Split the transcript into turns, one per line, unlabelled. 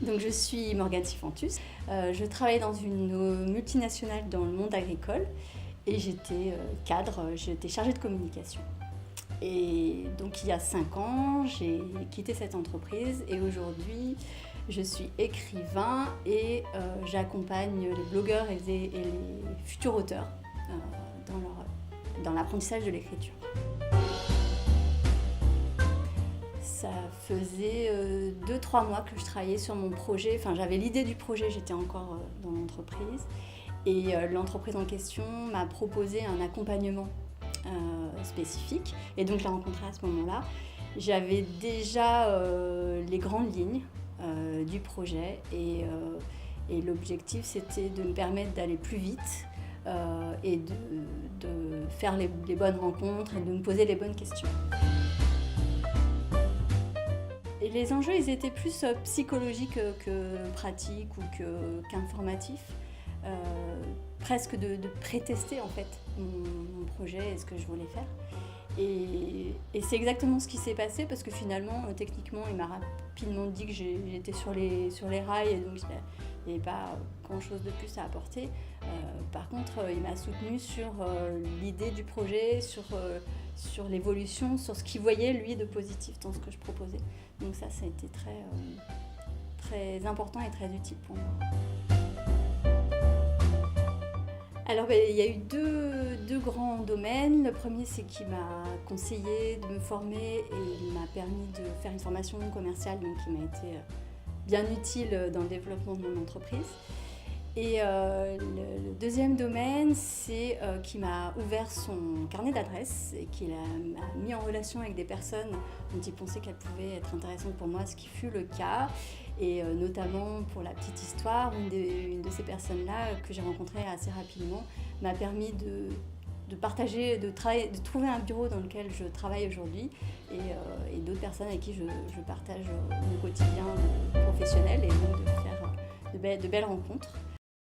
Donc je suis Morgane Sifantus. Je travaille dans une multinationale dans le monde agricole et j'étais cadre, j'étais chargée de communication. Et donc il y a 5 ans, j'ai quitté cette entreprise et aujourd'hui je suis écrivain et j'accompagne les blogueurs et les futurs auteurs dans l'apprentissage de l'écriture. Ça faisait 2-3 mois que je travaillais sur mon projet, enfin j'avais l'idée du projet, j'étais encore dans l'entreprise et l'entreprise en question m'a proposé un accompagnement spécifique et donc je l'ai rencontré à ce moment-là. J'avais déjà les grandes lignes du projet et l'objectif c'était de me permettre d'aller plus vite et de faire les bonnes rencontres et de me poser les bonnes questions. Et les enjeux, ils étaient plus psychologiques que pratiques ou qu'informatifs. Presque de pré-tester en fait mon projet et ce que je voulais faire. Et c'est exactement ce qui s'est passé parce que finalement, techniquement, il m'a rapidement dit que j'étais sur les rails et donc il n'y avait pas grand-chose de plus à apporter. Par contre, il m'a soutenue sur l'idée du projet, sur l'évolution, sur ce qu'il voyait lui de positif dans ce que je proposais. Donc ça a été très important et très utile pour moi. Alors il y a eu deux grands domaines. Le premier c'est qu'il m'a conseillé de me former et il m'a permis de faire une formation commerciale donc qui m'a été bien utile dans le développement de mon entreprise. Et le deuxième domaine, c'est qu'il m'a ouvert son carnet d'adresses et qu'il m'a mis en relation avec des personnes dont il pensait qu'elles pouvaient être intéressantes pour moi, ce qui fut le cas. Et notamment, pour la petite histoire, une de ces personnes-là que j'ai rencontrée assez rapidement m'a permis de partager, de trouver un bureau dans lequel je travaille aujourd'hui et d'autres personnes avec qui je partage mon quotidien professionnel et donc de faire de belles rencontres.